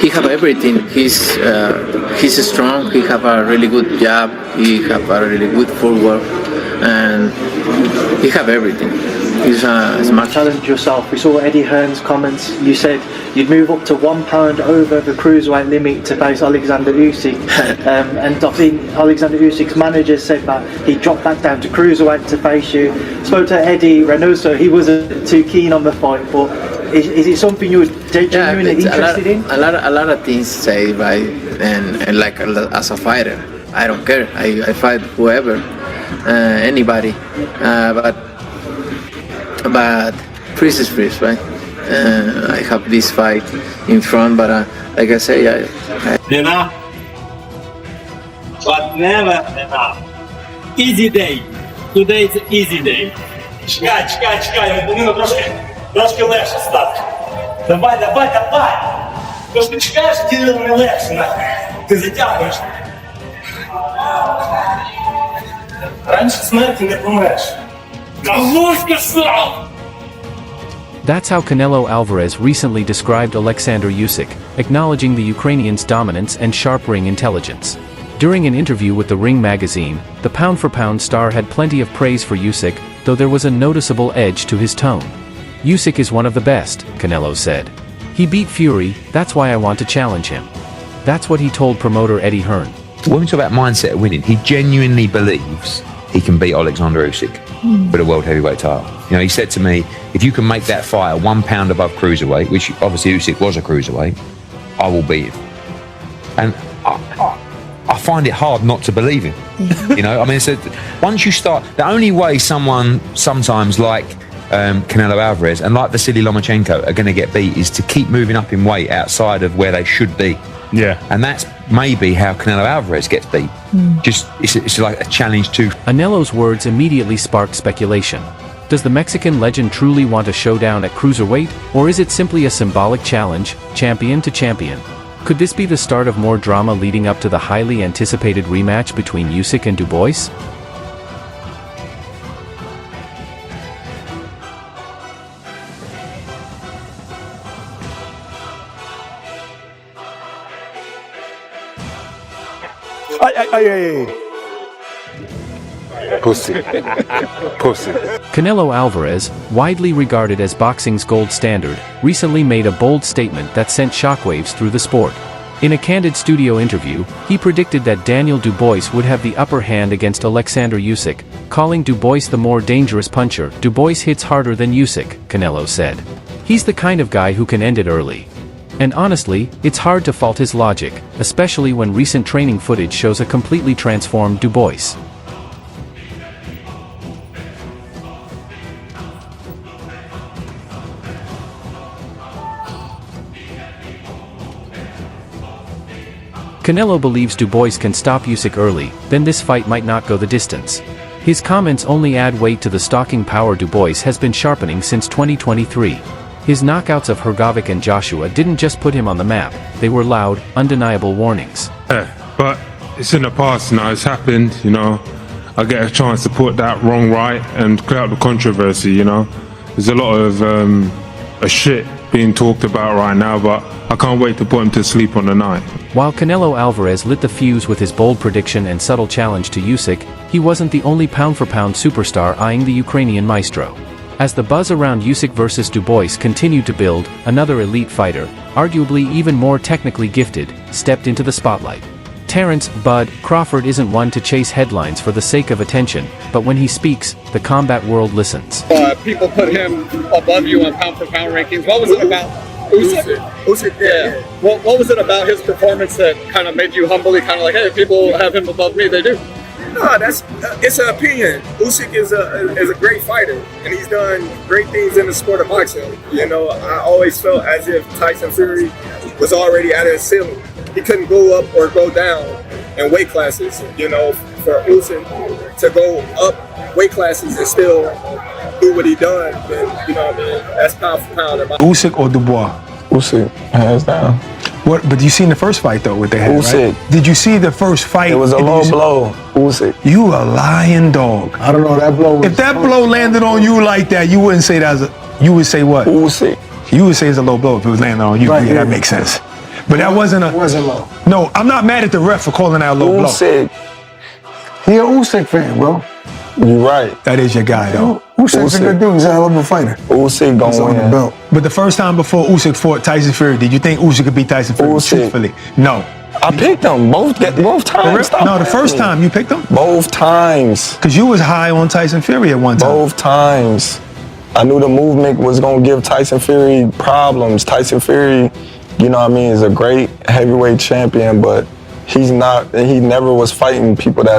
he have everything. He's strong. He have a really good job. He have a really good footwork, and he have everything. He's smart. Challenge yourself. We saw Eddie Hearn's comments. You said you'd move up to 1 pound over the cruiserweight limit to face Alexander Usyk, and I think Alexander Usyk's manager said that he dropped back down to cruiserweight to face you. Spoke to Eddie Reynoso. He wasn't too keen on the fight, but is it something you're genuinely interested in? A lot of things say, right, and like as a fighter, I don't care. I fight whoever, anybody, but freeze is freeze, right? I have this fight in front, but like I say, enough, but never enough. Easy day. Today is easy day. Чекай, Данило, трошки легше стати. Давай. Трошки чекаєш, діло не легше, нахуй. Ти затягуєш. Раніше смерті не помреш. That's how Canelo Alvarez recently described Alexander Usyk, acknowledging the Ukrainian's dominance and sharp ring intelligence. During an interview with the Ring magazine, the pound-for-pound star had plenty of praise for Usyk, though there was a noticeable edge to his tone. Usyk is one of the best, Canelo said. He beat Fury, that's why I want to challenge him. That's what he told promoter Eddie Hearn. When we talk about mindset of winning, he genuinely believes he can beat Alexander Usyk for the world heavyweight title. You know, he said to me, if you can make that fight 1 pound above cruiserweight, which obviously Usyk was a cruiserweight, I will beat him. And I find it hard not to believe him. You know, I mean, once you start, the only way someone sometimes like Canelo Alvarez and like Vasily Lomachenko are going to get beat is to keep moving up in weight outside of where they should be. Yeah. And that's maybe how Canelo Alvarez gets beat. Just, it's like a challenge to... Canelo's words immediately sparked speculation. Does the Mexican legend truly want a showdown at cruiserweight, or is it simply a symbolic challenge, champion to champion? Could this be the start of more drama leading up to the highly anticipated rematch between Usyk and Dubois? Pussy. Canelo Alvarez, widely regarded as boxing's gold standard, recently made a bold statement that sent shockwaves through the sport. In a candid studio interview, he predicted that Daniel Dubois would have the upper hand against Alexander Usyk, calling Dubois the more dangerous puncher. Dubois hits harder than Usyk, Canelo said. He's the kind of guy who can end it early. And honestly, it's hard to fault his logic, especially when recent training footage shows a completely transformed Dubois. Canelo believes Dubois can stop Usyk early, then this fight might not go the distance. His comments only add weight to the stalking power Dubois has been sharpening since 2023. His knockouts of Hrgovic and Joshua didn't just put him on the map, they were loud, undeniable warnings. Yeah, but it's in the past now, it's happened, you know. I get a chance to put that wrong right and clear up the controversy, you know. There's a lot of shit being talked about right now, but I can't wait to put him to sleep on the night. While Canelo Alvarez lit the fuse with his bold prediction and subtle challenge to Usyk, he wasn't the only pound-for-pound superstar eyeing the Ukrainian maestro. As the buzz around Usyk versus Dubois continued to build, another elite fighter, arguably even more technically gifted, stepped into the spotlight. Terence "Bud" Crawford isn't one to chase headlines for the sake of attention, but when he speaks, the combat world listens. People put him above you on pound-for-pound rankings. What was it about Usyk? Yeah. What was it about his performance that kind of made you humbly kind of like, hey, people have him above me, they do? No, it's an opinion. Usyk is a great fighter, and he's done great things in the sport of boxing. You know, I always felt as if Tyson Fury was already at his ceiling. He couldn't go up or go down in weight classes. You know, for Usyk to go up weight classes and still do what he done, then, you know what I mean? That's pound for pound. Usyk or Dubois? Usyk, hands down. What? But you seen the first fight though, what they had, Usyk. right? Did you see the first fight? It was a low blow. Usyk. You a lying dog. I don't know, that blow. If that blow landed on you like that, you wouldn't say that. You would say what? Usyk. You would say it's a low blow if it was landing on you. Right, yeah, yeah. that makes sense. But that wasn't a. It wasn't low. No, I'm not mad at the ref for calling out low blow. Usyk. He a Usyk fan, bro. You right. That is your guy, though. Usyk's Usyk. a good dude. He's a hell of a fighter. Usyk gonna win. The belt. But the first time before Usyk fought Tyson Fury, did you think Usyk could beat Tyson Fury? Usyk. Truthfully, no. I picked him both times. No, the first time you picked him? Both times. Because you was high on Tyson Fury at one time. Both times. I knew the movement was going to give Tyson Fury problems. Tyson Fury, you know what I mean, is a great heavyweight champion, but he's not, he never was fighting people that